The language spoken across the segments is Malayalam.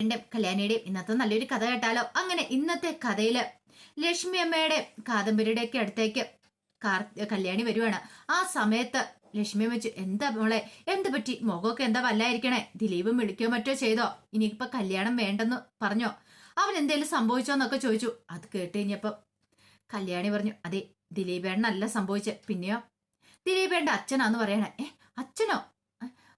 എന്റെ കല്യാണിയുടെയും ഇന്നത്തെ നല്ലൊരു കഥ കേട്ടാലോ? അങ്ങനെ ഇന്നത്തെ കഥയില് ലക്ഷ്മി അമ്മയുടെ കാദംബരിയുടെ ഒക്കെ അടുത്തേക്ക് കല്യാണി വരുവാണ്. ആ സമയത്ത് ലക്ഷ്മി അമ്മ എന്താ മോളെ, എന്ത് പറ്റി? മുഖമൊക്കെ എന്താ വല്ലായിരിക്കണേ? ദിലീപും വിളിക്കോ മറ്റോ ചെയ്തോ? ഇനിയിപ്പൊ കല്യാണം വേണ്ടെന്ന് പറഞ്ഞോ? അവൻ എന്തേലും സംഭവിച്ചോന്നൊക്കെ ചോദിച്ചു. അത് കേട്ട് കഴിഞ്ഞപ്പം കല്യാണി പറഞ്ഞു, അതെ, ദിലീപേണ്ണല്ല സംഭവിച്ചത്. പിന്നെയോ? ദിലീപേണ്ട അച്ഛനാന്ന് പറയണേ. അച്ഛനോ?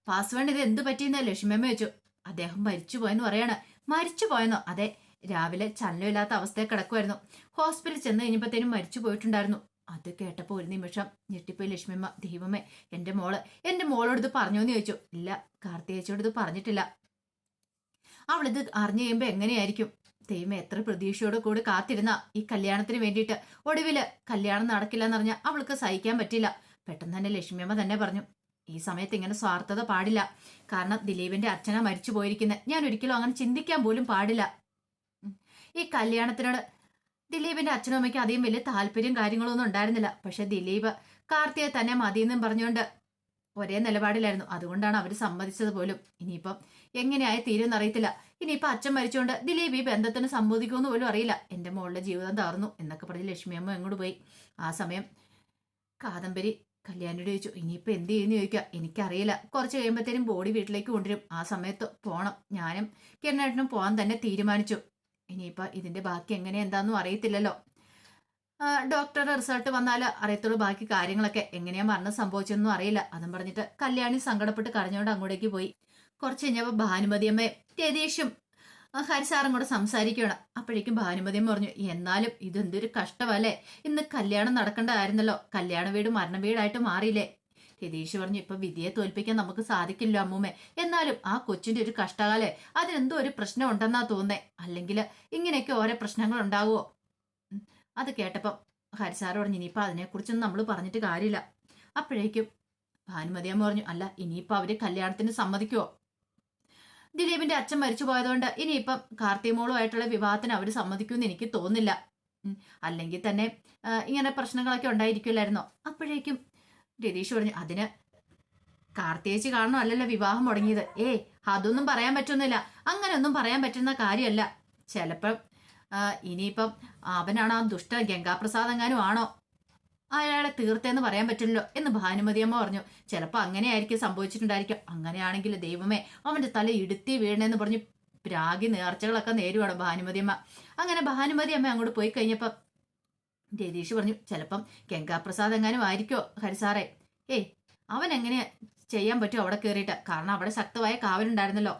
പാസ്വേഡ് ഇത് എന്ത് പറ്റിയെന്ന് ലക്ഷ്മിയമ്മ ചോദിച്ചു. അദ്ദേഹം മരിച്ചു പോയെന്ന് പറയാണ്. മരിച്ചു പോയെന്നോ? അതെ, രാവിലെ ചലനമില്ലാത്ത അവസ്ഥയെ കിടക്കുമായിരുന്നു. ഹോസ്പിറ്റലിൽ ചെന്ന് കഴിഞ്ഞപ്പോഴത്തേനും മരിച്ചു പോയിട്ടുണ്ടായിരുന്നു. അത് കേട്ടപ്പോൾ ഒരു നിമിഷം ഞെട്ടിപ്പോയി ലക്ഷ്മിയമ്മ. ദൈവമേ, എന്റെ മോളോട് ഇത് പറഞ്ഞോന്ന് ചോദിച്ചു. ഇല്ല, കാർത്തികേച്ചിയോട് ഇത് പറഞ്ഞിട്ടില്ല. അവളിത് അറിഞ്ഞു കഴിയുമ്പോ എങ്ങനെയായിരിക്കും? ദൈവമേ, എത്ര പ്രതീക്ഷയോട് കൂടി കാത്തിരുന്ന ഈ കല്യാണത്തിന് വേണ്ടിയിട്ട്. ഒടുവില് കല്യാണം നടക്കില്ല എന്നറിഞ്ഞാൽ അവൾക്ക് സഹിക്കാൻ പറ്റില്ല. പെട്ടെന്ന് തന്നെ ലക്ഷ്മിയമ്മ തന്നെ പറഞ്ഞു, ഈ സമയത്ത് ഇങ്ങനെ സ്വാർത്ഥത പാടില്ല. കാരണം ദിലീപിന്റെ അച്ഛനാ മരിച്ചു പോയിരിക്കുന്നത്. ഞാൻ ഒരിക്കലും അങ്ങനെ ചിന്തിക്കാൻ പോലും പാടില്ല. ഈ കല്യാണത്തിനോട് ദിലീപിന്റെ അച്ഛനും അമ്മയ്ക്കും അധികം വലിയ താല്പര്യം കാര്യങ്ങളൊന്നും ഉണ്ടായിരുന്നില്ല. പക്ഷെ ദിലീപ് കാർത്തിയെ തന്നെ മതിയെന്നും പറഞ്ഞുകൊണ്ട് ഒരേ നിലപാടിലായിരുന്നു. അതുകൊണ്ടാണ് അവർ സമ്മതിച്ചത് പോലും. ഇനിയിപ്പം എങ്ങനെയായി തീരുമെന്ന് അറിയത്തില്ല. ഇനിയിപ്പം അച്ഛൻ മരിച്ചുകൊണ്ട് ദിലീപ് ഈ ബന്ധത്തിന് സമ്മതിക്കുമെന്ന് പോലും അറിയില്ല. എന്റെ മോളുടെ ജീവിതം തകർന്നു എന്നൊക്കെ പറഞ്ഞ് ലക്ഷ്മിയമ്മ എങ്ങോട്ട് പോയി. ആ സമയം കാദംബരി കല്യാണിയോട് ചോദിച്ചു, ഇനിയിപ്പോൾ എന്ത് ചെയ്യുന്നു ചോദിക്കുക. എനിക്കറിയില്ല, കുറച്ച് കഴിയുമ്പോഴത്തേനും ബോഡി വീട്ടിലേക്ക് കൊണ്ടുവരും. ആ സമയത്ത് പോണം. ഞാനും കിരണേട്ടനും പോകാൻ തന്നെ തീരുമാനിച്ചു. ഇനിയിപ്പോൾ ഇതിന്റെ ബാക്കി എങ്ങനെ എന്താണെന്നും അറിയത്തില്ലല്ലോ. ഡോക്ടറുടെ റിസൾട്ട് വന്നാൽ അറിയത്തുള്ളൂ ബാക്കി കാര്യങ്ങളൊക്കെ. എങ്ങനെയാ മരണം സംഭവിച്ചതെന്നും അറിയില്ല. അതും പറഞ്ഞിട്ട് കല്യാണി സങ്കടപ്പെട്ട് കരഞ്ഞുകൊണ്ട് അങ്ങോട്ടേക്ക് പോയി. കുറച്ച് കഴിഞ്ഞപ്പോൾ ഭാനുമതിയമ്മയെ രതീഷും ഹരിസാറും കൂടെ സംസാരിക്കുകയാണ്. അപ്പോഴേക്കും ഭാനുമതിയമ്മ പറഞ്ഞു, എന്നാലും ഇതെന്തൊരു കഷ്ടമല്ലേ? ഇന്ന് കല്യാണം നടക്കേണ്ടതായിരുന്നല്ലോ. കല്യാണ വീട് മരണ വീടായിട്ട് മാറിയില്ലേ? രതീഷ് പറഞ്ഞു, ഇപ്പൊ വിധിയെ തോൽപ്പിക്കാൻ നമുക്ക് സാധിക്കില്ല അമ്മൂമ്മേ. എന്നാലും ആ കൊച്ചിന്റെ ഒരു കഷ്ടകാലേ, അതിനെന്തോ ഒരു പ്രശ്നം ഉണ്ടെന്നാ തോന്നേ. അല്ലെങ്കിൽ ഇങ്ങനെയൊക്കെ ഓരോ പ്രശ്നങ്ങൾ ഉണ്ടാവുമോ? അത് കേട്ടപ്പം ഹരിസാറ് പറഞ്ഞു, ഇനിയിപ്പൊ അതിനെക്കുറിച്ചൊന്നും നമ്മൾ പറഞ്ഞിട്ട് കാര്യമില്ല. അപ്പോഴേക്കും ഭാനുമതിയമ്മ പറഞ്ഞു, അല്ല, ഇനിയിപ്പൊ അവര് കല്യാണത്തിന് സമ്മതിക്കുവോ? ദിലീപിന്റെ അച്ഛൻ മരിച്ചു പോയതുകൊണ്ട് ഇനിയിപ്പം കാർത്തിമോളുമായിട്ടുള്ള വിവാഹത്തിന് അവർ സമ്മതിക്കുമെന്ന് എനിക്ക് തോന്നുന്നില്ല. അല്ലെങ്കിൽ തന്നെ ഇങ്ങനെ പ്രശ്നങ്ങളൊക്കെ ഉണ്ടായിരിക്കില്ലായിരുന്നോ? അപ്പോഴേക്കും രതീഷ് പറഞ്ഞു, അതിന് കാർത്തിയേച്ചി കാരണം അല്ലല്ലോ വിവാഹം മുടങ്ങിയത്. അതൊന്നും പറയാൻ പറ്റുന്നില്ല. അങ്ങനെയൊന്നും പറയാൻ പറ്റുന്ന കാര്യമല്ല. ചിലപ്പം ഇനിയിപ്പം അവനാണ് ആ ദുഷ്ട ഗംഗാപ്രസാദ് എങ്ങാനും ആണോ അയാളെ തീർത്തേന്ന് പറയാൻ പറ്റില്ലല്ലോ എന്ന് ഭാനുമതിയമ്മ പറഞ്ഞു. ചിലപ്പോൾ അങ്ങനെയായിരിക്കും സംഭവിച്ചിട്ടുണ്ടായിരിക്കും. അങ്ങനെയാണെങ്കിൽ ദൈവമേ, അവന്റെ തല ഇടുത്തി വീഴണെന്ന് പറഞ്ഞു രാഗി നേർച്ചകളൊക്കെ നേരുവാണ് ഭാനുമതിയമ്മ. അങ്ങനെ ഭാനുമതിയമ്മ അങ്ങോട്ട് പോയി കഴിഞ്ഞപ്പം രതീഷ് പറഞ്ഞു, ചിലപ്പം ഗംഗാപ്രസാദ് എങ്ങാനും ആയിരിക്കോ ഹരിസാറെ. അവൻ എങ്ങനെ ചെയ്യാൻ പറ്റും അവിടെ കയറിയിട്ട്? കാരണം അവിടെ ശക്തമായ കാവലുണ്ടായിരുന്നല്ലോ.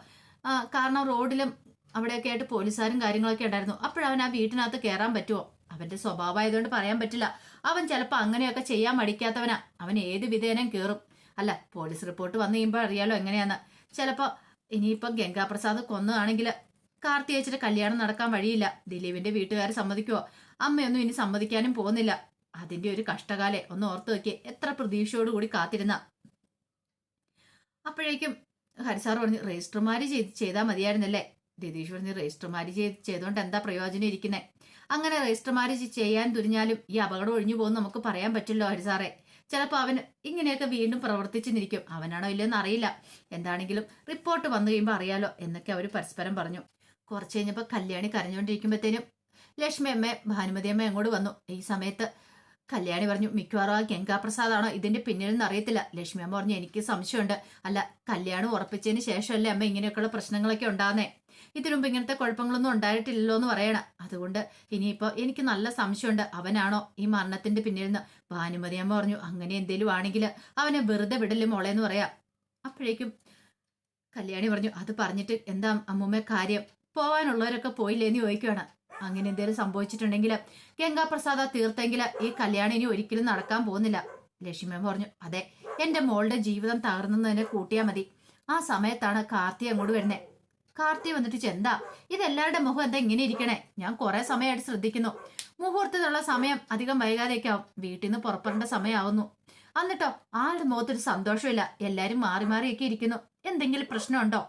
കാരണം റോഡിലും അവിടെയൊക്കെ ആയിട്ട് പോലീസുകാരും കാര്യങ്ങളൊക്കെ ഉണ്ടായിരുന്നു. അപ്പോഴവൻ ആ വീട്ടിനകത്ത് കയറാൻ പറ്റുമോ? അവന്റെ സ്വഭാവമായതുകൊണ്ട് പറയാൻ പറ്റില്ല. അവൻ ചിലപ്പോൾ അങ്ങനെയൊക്കെ ചെയ്യാൻ മടിക്കാത്തവനാ. അവൻ ഏത് വിധേനം കയറും. അല്ല, പോലീസ് റിപ്പോർട്ട് വന്നു കഴിയുമ്പോൾ അറിയാലോ എങ്ങനെയാന്ന്. ചിലപ്പോൾ ഇനിയിപ്പം ഗംഗാപ്രസാദ് കൊന്നതാണെങ്കിൽ കാർത്തിയേച്ചിയുടെ കല്യാണം നടക്കാൻ വഴിയില്ല. ദിലീപിന്റെ വീട്ടുകാർ സമ്മതിക്കുവോ? അമ്മയൊന്നും ഇനി സമ്മതിക്കാനും പോകുന്നില്ല. അതിന്റെ ഒരു കഷ്ടകാലേ ഒന്ന് ഓർത്തു നോക്കിയേ. എത്ര പ്രതീക്ഷയോടുകൂടി കാത്തിരുന്ന. അപ്പോഴേക്കും ഹരിസാർ പറഞ്ഞു, രജിസ്റ്റർ മാരേജ് ചെയ്താൽ മതിയായിരുന്നല്ലേ? രതീഷ് പറഞ്ഞ്, രജിസ്റ്റർ മാരേജ് ചെയ്തുകൊണ്ട് എന്താ പ്രയോജനം ഇരിക്കുന്നത്? അങ്ങനെ രജിസ്റ്റർ മാരേജ് ചെയ്യാൻ തുനിഞ്ഞാലും ഈ അപകടം ഒഴിഞ്ഞു പോകുന്നു നമുക്ക് പറയാൻ പറ്റില്ലോ ഹരിസാറെ. ചിലപ്പോൾ അവൻ ഇങ്ങനെയൊക്കെ വീണ്ടും പ്രവർത്തിച്ചു നിൽക്കും. അവനാണോ ഇല്ലെന്ന് അറിയില്ല. എന്താണെങ്കിലും റിപ്പോർട്ട് വന്നു കഴിയുമ്പോൾ അറിയാലോ എന്നൊക്കെ അവർ പരസ്പരം പറഞ്ഞു. കുറച്ച് കഴിഞ്ഞപ്പോൾ കല്യാണി കരഞ്ഞുകൊണ്ടിരിക്കുമ്പോഴത്തേനും ലക്ഷ്മി അമ്മ ഭാനുമതി അമ്മ അങ്ങോട്ട് വന്നു. ഈ സമയത്ത് കല്യാണി പറഞ്ഞു, മിക്കവാറും ആ ഗംഗാപ്രസാദാണോ ഇതിന്റെ പിന്നിലെന്ന് അറിയത്തില്ല. ലക്ഷ്മി അമ്മ പറഞ്ഞു, എനിക്ക് സംശയമുണ്ട്. അല്ല, കല്യാണം ഉറപ്പിച്ചതിന് ശേഷമല്ലേ അമ്മ ഇങ്ങനെയൊക്കെയുള്ള പ്രശ്നങ്ങളൊക്കെ ഉണ്ടാകുന്നേ? ഇതിനുമുമ്പ് ഇങ്ങനത്തെ കുഴപ്പങ്ങളൊന്നും ഉണ്ടായിട്ടില്ലല്ലോ എന്ന് പറയണം. അതുകൊണ്ട് ഇനിയിപ്പോ എനിക്ക് നല്ല സംശയമുണ്ട്, അവനാണോ ഈ മരണത്തിന്റെ പിന്നിലെന്ന്. ഭാനുമതി അമ്മ പറഞ്ഞു, അങ്ങനെ എന്തേലും ആണെങ്കിൽ അവനെ വെറുതെ വിടല്ലേ മോളെ എന്ന് പറയാം. അപ്പോഴേക്കും കല്യാണി പറഞ്ഞു, അത് പറഞ്ഞിട്ട് എന്താ അമ്മൂമ്മ കാര്യം? പോവാനുള്ളവരൊക്കെ പോയില്ലേന്ന് ചോദിക്കുകയാണ്. അങ്ങനെ എന്തേലും സംഭവിച്ചിട്ടുണ്ടെങ്കിൽ ഗംഗാപ്രസാദ തീർത്തെങ്കിൽ ഈ കല്യാണം ഇനി ഒരിക്കലും നടക്കാൻ പോകുന്നില്ല. ലക്ഷ്മി പറഞ്ഞു, അതെ, എന്റെ മോളുടെ ജീവിതം തകർന്നെന്ന് തന്നെ കൂട്ടിയാൽ മതി. ആ സമയത്താണ് കാർത്തി അങ്ങോട്ട് വരുന്നേ. കാർത്തി വന്നിട്ട് ചെന്താ ഇതെല്ലാവരുടെ മുഖം എന്താ ഇങ്ങനെ ഇരിക്കണേ? ഞാൻ കുറെ സമയമായിട്ട് ശ്രദ്ധിക്കുന്നു. മുഹൂർത്തത്തിലുള്ള സമയം അധികം വൈകാതെയൊക്കെ ആവും. വീട്ടിൽ നിന്ന് പുറപ്പെടേണ്ട സമയമാവുന്നു. എന്നിട്ടോ ആരുടെ മുഖത്തൊരു സന്തോഷമില്ല. എല്ലാരും മാറി മാറിയൊക്കെ ഇരിക്കുന്നു. എന്തെങ്കിലും പ്രശ്നമുണ്ടോ?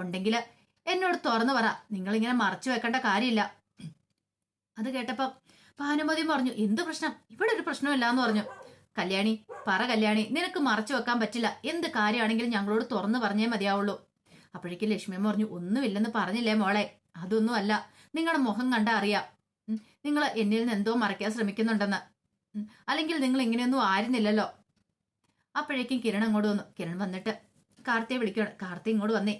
ഉണ്ടെങ്കിൽ എന്നോട് തുറന്നു പറ. നിങ്ങളിങ്ങനെ മറച്ചു വെക്കേണ്ട കാര്യമില്ല. അത് കേട്ടപ്പം ഭാനുമതി പറഞ്ഞു, എന്ത് പ്രശ്നം? ഇവിടെ ഒരു പ്രശ്നമില്ല എന്ന് പറഞ്ഞു. കല്യാണി പറ കല്യാണി, നിനക്ക് മറച്ചു വെക്കാൻ പറ്റില്ല. എന്ത് കാര്യമാണെങ്കിലും ഞങ്ങളോട് തുറന്നു പറഞ്ഞേ മതിയാവുള്ളൂ. അപ്പോഴേക്കും ലക്ഷ്മിയമ്മ പറഞ്ഞു, ഒന്നുമില്ലെന്ന് പറഞ്ഞില്ലേ മോളെ, അതൊന്നും അല്ല, നിങ്ങളുടെ മുഖം കണ്ടാ അറിയാം നിങ്ങൾ എന്നിൽ നിന്ന് എന്തോ മറയ്ക്കാൻ ശ്രമിക്കുന്നുണ്ടെന്ന്. അല്ലെങ്കിൽ നിങ്ങൾ ഇങ്ങനെയൊന്നും ആയിരുന്നില്ലല്ലോ. അപ്പോഴേക്കും കിരൺ അങ്ങോട്ട് വന്നു. കിരൺ വന്നിട്ട് കാർത്തിയെ വിളിക്കണം. കാർത്തി ഇങ്ങോട്ട് വന്നേ,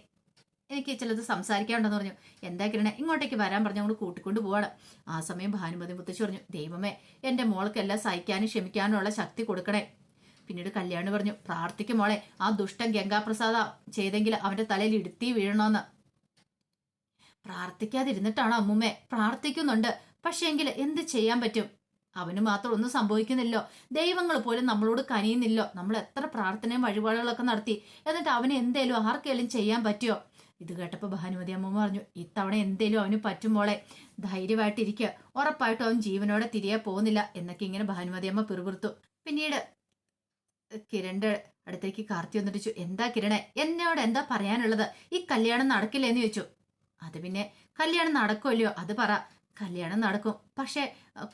എനിക്ക് ചിലത് സംസാരിക്കാനുണ്ടെന്ന് പറഞ്ഞു. എന്താ കിരണേ, ഇങ്ങോട്ടേക്ക് വരാൻ പറഞ്ഞു അങ്ങോട്ട് കൂട്ടിക്കൊണ്ട് പോവാണ്. ആ സമയം ഭാനുമതി മുത്തശ്ശി പറഞ്ഞു, ദൈവമേ, എന്റെ മോൾക്കെല്ലാം സഹിക്കാനും ക്ഷമിക്കാനും ഉള്ള ശക്തി കൊടുക്കണേ. പിന്നീട് കല്യാണി പറഞ്ഞു, പ്രാർത്ഥിക്കും മോളെ, ആ ദുഷ്ടൻ ഗംഗാപ്രസാദ ചെയ്തെങ്കിൽ അവന്റെ തലയിൽ ഇടുത്തി വീഴണമെന്ന്. പ്രാർത്ഥിക്കാതിരുന്നിട്ടാണോ അമ്മുമ്മേ? പ്രാർത്ഥിക്കുന്നുണ്ട്, പക്ഷേ എങ്കിൽ എന്ത് ചെയ്യാൻ പറ്റും? അവന് മാത്രം ഒന്നും സംഭവിക്കുന്നില്ലോ. ദൈവങ്ങൾ പോലും നമ്മളോട് കനിയുന്നില്ലോ. നമ്മൾ എത്ര പ്രാർത്ഥനയും വഴിപാടുകളൊക്കെ നടത്തി, എന്നിട്ട് അവന് എന്തേലും ആർക്കെങ്കിലും ചെയ്യാൻ പറ്റുമോ? ഇത് കേട്ടപ്പോൾ ഭാനുമതി അമ്മ പറഞ്ഞു, ഇത്തവണ എന്തേലും അവന് പറ്റുമ്പോളെ ധൈര്യമായിട്ടിരിക്കുക, ഉറപ്പായിട്ടും അവൻ ജീവനോടെ തിരികെ പോകുന്നില്ല എന്നൊക്കെ ഇങ്ങനെ ഭാനുമതി അമ്മ പിറുപിറുത്തു. പിന്നീട് കിരണിന്റെ അടുത്തേക്ക് കാർത്തി വന്നിട്ട് ചോദിച്ചു, എന്താ കിരണെ, എന്നോട് എന്താ പറയാനുള്ളത്? ഈ കല്യാണം നടക്കില്ല എന്ന് ചോദിച്ചു. അത് പിന്നെ കല്യാണം നടക്കുമല്ലയോ, അത് പറ. കല്യാണം നടക്കും, പക്ഷെ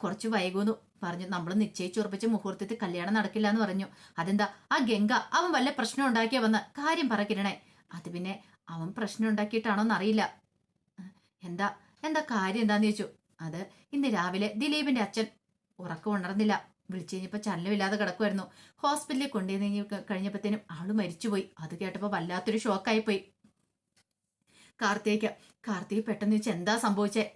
കുറച്ച് വൈകുന്നു പറഞ്ഞു. നമ്മൾ നിശ്ചയിച്ചുറപ്പിച്ച മുഹൂർത്തത്തിൽ കല്യാണം നടക്കില്ല എന്ന് പറഞ്ഞു. അതെന്താ, ആ ഗംഗ അവൻ വല്ല പ്രശ്നം ഉണ്ടാക്കിയ വന്ന് കാര്യം പറ കിരണേ. അത് പിന്നെ അവൻ പ്രശ്നം ഉണ്ടാക്കിയിട്ടാണോന്ന് അറിയില്ല. എന്താ എന്താ കാര്യം എന്താന്ന് ചോദിച്ചു. അത് ഇന്ന് രാവിലെ ദിലീപിന്റെ അച്ഛൻ ഉറക്കം ഉണർന്നില്ല. വിളിച്ചു കഴിഞ്ഞപ്പോൾ ചലനമില്ലാതെ കിടക്കുമായിരുന്നു. ഹോസ്പിറ്റലിൽ കൊണ്ടുവന്ന് കഴിഞ്ഞപ്പോഴത്തേനും ആള് മരിച്ചുപോയി. അത് കേട്ടപ്പോൾ വല്ലാത്തൊരു ഷോക്കായിപ്പോയി കാർത്തിക് പെട്ടെന്ന് ചോദിച്ചാൽ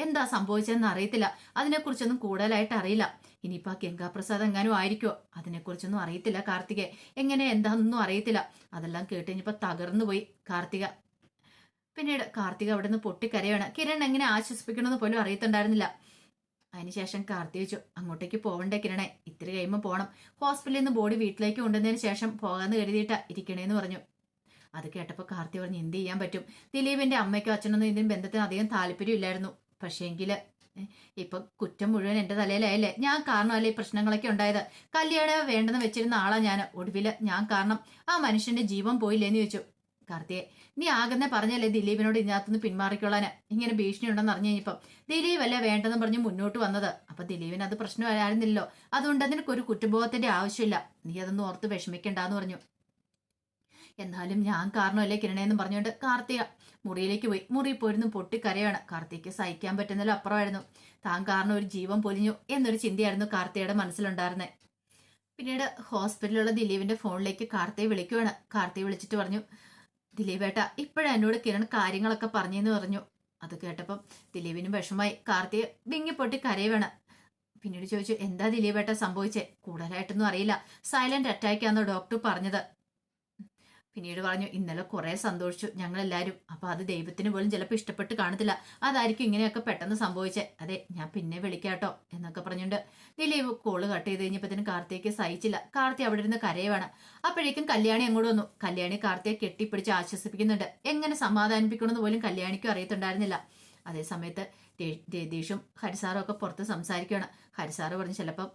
എന്താ സംഭവിച്ചതെന്ന് അറിയത്തില്ല. അതിനെക്കുറിച്ചൊന്നും കൂടുതലായിട്ട് അറിയില്ല. ഇനിയിപ്പോൾ ആ ഗംഗാപ്രസാദ് എങ്ങാനും ആയിരിക്കുമോ, അതിനെക്കുറിച്ചൊന്നും അറിയത്തില്ല കാർത്തികെ. എങ്ങനെ എന്താണെന്നൊന്നും അറിയത്തില്ല. അതെല്ലാം കേട്ട് കഴിഞ്ഞപ്പോൾ തകർന്നു പോയി കാർത്തിക. പിന്നീട് കാർത്തിക അവിടെ നിന്ന് പൊട്ടിക്കരയാണ്. കിരൺ എങ്ങനെ ആശ്വസിപ്പിക്കണമെന്ന് പോലും അറിയത്തുണ്ടായിരുന്നില്ല. അതിനുശേഷം കാർത്തി ചോദിച്ചു, അങ്ങോട്ടേക്ക് പോകണ്ടേ കിരണേ? ഇത്തിരി കഴിയുമ്പോൾ പോകണം. ഹോസ്പിറ്റലിൽ നിന്ന് ബോഡി വീട്ടിലേക്ക് കൊണ്ടുവന്നതിന് ശേഷം പോകാമെന്ന് കരുതിയിട്ടാ ഇരിക്കണേന്ന് പറഞ്ഞു. അത് കേട്ടപ്പോൾ കാർത്തി പറഞ്ഞു, എന്ത് ചെയ്യാൻ പറ്റും? ദിലീപിന്റെ അമ്മയ്ക്കോ അച്ഛനൊന്നും ഇതിന് ബന്ധത്തിന് അധികം താല്പര്യമില്ലായിരുന്നു. പക്ഷേങ്കില് ഇപ്പൊ കുറ്റം മുഴുവൻ എന്റെ തലയിലായല്ലേ. ഞാൻ കാരണമല്ലേ ഈ പ്രശ്നങ്ങളൊക്കെ ഉണ്ടായത്. കല്യാണം വേണ്ടെന്ന് വെച്ചിരുന്ന ആളാ ഞാൻ. ഒടുവില് ഞാൻ കാരണം ആ മനുഷ്യന്റെ ജീവൻ പോയില്ലേന്ന് ചോദിച്ചു. കാർത്തിയെ, നീ ആകുന്ന പറഞ്ഞല്ലേ ദിലീപിനോട് ഇതിനകത്തുനിന്ന് പിന്മാറിക്കൊള്ളാന്. ഇങ്ങനെ ഭീഷണി ഉണ്ടെന്ന് അറിഞ്ഞു കഴിഞ്ഞപ്പം ദിലീപ് അല്ലേ വേണ്ടെന്ന് പറഞ്ഞ് മുന്നോട്ട് വന്നത്. അപ്പൊ ദിലീപിന് അത് പ്രശ്നമായിരുന്നില്ലല്ലോ. അതുകൊണ്ട് നിനക്കൊരു കുറ്റബോധത്തിന്റെ ആവശ്യമില്ല. നീ അതൊന്നും ഓർത്ത് വിഷമിക്കണ്ടെന്ന് പറഞ്ഞു. എന്നാലും ഞാൻ കാരണമല്ലേ കിരണേന്നും പറഞ്ഞുകൊണ്ട് കാർത്തിക മുറിയിലേക്ക് പോയി. മുറിയിൽ പോയിരുന്നു പൊട്ടിക്കരയാണ്. കാർത്തികയ്ക്ക് സഹിക്കാൻ പറ്റുന്നതിലും അപ്പുറമായിരുന്നു. താൻ കാരണം ഒരു ജീവൻ പൊലിഞ്ഞു എന്നൊരു ചിന്തയായിരുന്നു കാർത്തികയുടെ മനസ്സിലുണ്ടായിരുന്നത്. പിന്നീട് ഹോസ്പിറ്റലിലുള്ള ദിലീപിന്റെ ഫോണിലേക്ക് കാർത്തിയെ വിളിക്കുവാണ്. കാർത്തിയെ വിളിച്ചിട്ട് പറഞ്ഞു, ദിലീപേട്ട ഇപ്പോഴാ എന്നോട് കിരൺ കാര്യങ്ങളൊക്കെ പറഞ്ഞെന്ന് പറഞ്ഞു. അത് കേട്ടപ്പം ദിലീപിനും വിഷമായി. കാർത്തിയെ വിങ്ങിപ്പൊട്ടി കരയുവാണ്. പിന്നീട് ചോദിച്ചു, എന്താ ദിലീപേട്ട സംഭവിച്ചേ? കൂടുതലായിട്ടൊന്നും അറിയില്ല, സൈലന്റ് അറ്റാക്കാന്ന് ഡോക്ടർ പറഞ്ഞത്. പിന്നീട് പറഞ്ഞു, ഇന്നലെ കുറെ സന്തോഷിച്ചു ഞങ്ങളെല്ലാരും. അപ്പൊ അത് ദൈവത്തിന് പോലും ചിലപ്പോൾ ഇഷ്ടപ്പെട്ട് കാണത്തില്ല. അതായിരിക്കും ഇങ്ങനെയൊക്കെ പെട്ടെന്ന് സംഭവിച്ചേ. അതെ, ഞാൻ പിന്നെ വിളിക്കാട്ടോ എന്നൊക്കെ പറഞ്ഞുകൊണ്ട് ദിലീപ് കോള് കട്ട് ചെയ്ത് കഴിഞ്ഞപ്പത്തിന് കാർത്തികയ്ക്ക് സഹിച്ചില്ല. കാർത്തി അവിടെ ഇരുന്ന് കരയുവാണ്. അപ്പോഴേക്കും കല്യാണി അങ്ങോട്ട് വന്നു. കല്യാണി കാർത്തിയെ കെട്ടിപ്പിടിച്ച് ആശ്വസിപ്പിക്കുന്നുണ്ട്. എങ്ങനെ സമാധാനിപ്പിക്കണമെന്ന് പോലും കല്യാണിക്കും അറിയത്തുണ്ടായിരുന്നില്ല. അതേ സമയത്ത് രതീഷും ഹരിസാറും ഒക്കെ പുറത്ത് സംസാരിക്കുകയാണ്. ഹരിസാറ് പറഞ്ഞു, ചിലപ്പം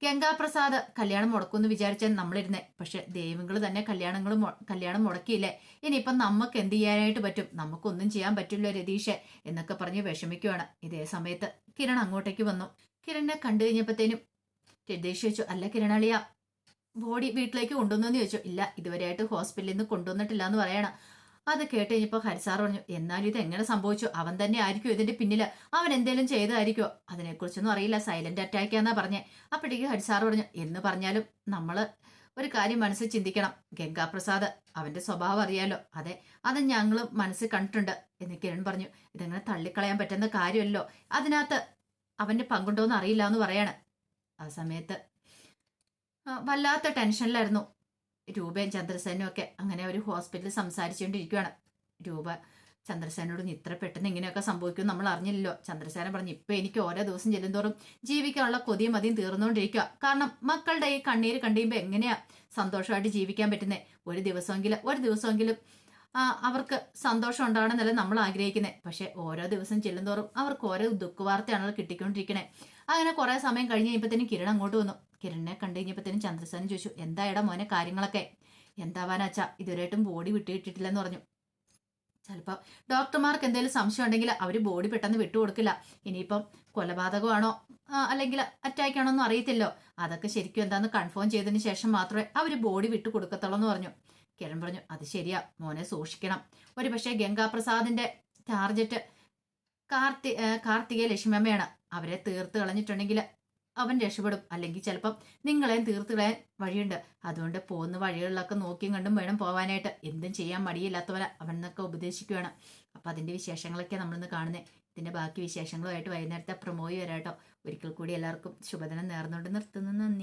ഗംഗാപ്രസാദ് കല്യാണം മുടക്കുമെന്ന് വിചാരിച്ചാൽ നമ്മളിരുന്നേ. പക്ഷെ ദൈവങ്ങൾ തന്നെ കല്യാണം മുടക്കിയില്ലേ. ഇനിയിപ്പം നമുക്ക് എന്ത് ചെയ്യാനായിട്ട് പറ്റും? നമുക്കൊന്നും ചെയ്യാൻ പറ്റില്ലോ രതീഷെ എന്നൊക്കെ പറഞ്ഞ് വിഷമിക്കുവാണ്. ഇതേ സമയത്ത് കിരൺ അങ്ങോട്ടേക്ക് വന്നു. കിരണിനെ കണ്ടു കഴിഞ്ഞപ്പോഴത്തേനും രതീഷ് ചോദിച്ചു, അല്ല കിരണളിയ, ബോഡി വീട്ടിലേക്ക് കൊണ്ടുവന്നു ചോദിച്ചു. ഇല്ല, ഇതുവരെയായിട്ട് ഹോസ്പിറ്റലിൽ നിന്ന് കൊണ്ടുവന്നിട്ടില്ല എന്ന് പറയണം. അത് കേട്ട് കഴിഞ്ഞപ്പോൾ ഹരിസാർ പറഞ്ഞു, എന്നാലും ഇത് എങ്ങനെ സംഭവിച്ചു? അവൻ തന്നെ ആയിരിക്കും ഇതിന്റെ പിന്നില്. അവൻ എന്തേലും ചെയ്തതായിരിക്കോ? അതിനെക്കുറിച്ചൊന്നും അറിയില്ല, സൈലന്റ് അറ്റാക്ക് എന്നാ പറഞ്ഞേ. അപ്പോഴേക്കും ഹരിസാർ പറഞ്ഞു, എന്ന് പറഞ്ഞാലും നമ്മള് ഒരു കാര്യം മനസ്സിൽ ചിന്തിക്കണം. ഗംഗാപ്രസാദ് അവന്റെ സ്വഭാവം അറിയാലോ. അതെ, അത് ഞങ്ങളും മനസ്സിൽ കണ്ടിട്ടുണ്ട് എന്ന് കിരൺ പറഞ്ഞു. ഇതങ്ങനെ തള്ളിക്കളയാൻ പറ്റുന്ന കാര്യമല്ലോ. അതിനകത്ത് അവന്റെ പങ്കുണ്ടോന്ന് അറിയില്ല എന്ന് പറയാണ്. ആ സമയത്ത് വല്ലാത്ത ടെൻഷനിലായിരുന്നു രൂപയും ചന്ദ്രസേനും ഒക്കെ. അങ്ങനെ ഒരു ഹോസ്പിറ്റലിൽ സംസാരിച്ചുകൊണ്ടിരിക്കുകയാണ്. രൂപ ചന്ദ്രസേനോട് ഇത്ര പെട്ടെന്ന് ഇങ്ങനെയൊക്കെ സംഭവിക്കും നമ്മൾ അറിഞ്ഞില്ലല്ലോ. ചന്ദ്രസേന പറഞ്ഞു, ഇപ്പൊ എനിക്ക് ഓരോ ദിവസം ചെല്ലുന്തോറും ജീവിക്കാനുള്ള കൊതിയും മതിയും തീർന്നുകൊണ്ടിരിക്കുക. കാരണം മക്കളുടെ ഈ കണ്ണീര് കണ്ടിയുമ്പോ എങ്ങനെയാ സന്തോഷമായിട്ട് ജീവിക്കാൻ പറ്റുന്നത്? ഒരു ദിവസമെങ്കിലും അവർക്ക് സന്തോഷം ഉണ്ടാവണമെന്നല്ല നമ്മൾ ആഗ്രഹിക്കുന്നത്. പക്ഷെ ഓരോ ദിവസം ചെല്ലുന്തോറും അവർക്ക് ഓരോ ദുഃഖവാർത്തയാണല്ലോ കിട്ടിക്കൊണ്ടിരിക്കണേ. അങ്ങനെ കുറെ സമയം കഴിഞ്ഞ് കഴിഞ്ഞപ്പോഴത്തേനും കിരൺ അങ്ങോട്ട് വന്നു. കിരണിനെ കണ്ടു കഴിഞ്ഞപ്പോഴത്തേനും ചന്ദ്രസേനൻ ചോദിച്ചു, എന്തായടാ മോനെ കാര്യങ്ങളൊക്കെ? എന്താവാനാച്ചാ, ഇതുവരെയായിട്ടും ബോഡി വിട്ടിട്ടില്ലെന്ന് പറഞ്ഞു. ചിലപ്പോൾ ഡോക്ടർമാർക്ക് എന്തെങ്കിലും സംശയം ഉണ്ടെങ്കിൽ അവർ ബോഡി പെട്ടെന്ന് വിട്ടുകൊടുക്കില്ല. ഇനിയിപ്പം കൊലപാതകമാണോ അല്ലെങ്കിൽ അറ്റാക്ക് ആണോ ഒന്നും അറിയത്തില്ലോ. അതൊക്കെ ശരിക്കും എന്താന്ന് കൺഫേം ചെയ്തതിന് ശേഷം മാത്രമേ അവർ ബോഡി വിട്ടു കൊടുക്കത്തുള്ളൂ എന്ന് പറഞ്ഞു. കിരൺ പറഞ്ഞു അത് ശരിയാ മോനെ സൂക്ഷിക്കണം. ഒരു പക്ഷേ ഗംഗാപ്രസാദിന്റെ ടാർജറ്റ് കാർത്തികയെ ലക്ഷ്മിയമ്മയാണ്. അവരെ തീർത്ത് കളഞ്ഞിട്ടുണ്ടെങ്കിൽ അവൻ രക്ഷപ്പെടും. അല്ലെങ്കിൽ ചിലപ്പം നിങ്ങളെയും തീർത്ത് കളയാൻ വഴിയുണ്ട്. അതുകൊണ്ട് പോകുന്ന വഴികളിലൊക്കെ നോക്കിയും കണ്ടും വേണം പോവാനായിട്ട്. എന്തും ചെയ്യാൻ മടിയില്ലാത്തവരെ അവൻ എന്നൊക്കെ ഉപദേശിക്കുകയാണ്. അപ്പൊ അതിന്റെ വിശേഷങ്ങളൊക്കെ നമ്മളിന്ന് കാണുന്നത്. ഇതിന്റെ ബാക്കി വിശേഷങ്ങളുമായിട്ട് വൈകുന്നേരത്തെ പ്രൊമോയി വരാട്ടോ. ഒരിക്കൽ കൂടി എല്ലാവർക്കും ശുഭദിനം നേർന്നുകൊണ്ട് നിർത്തുന്നു. നന്ദി.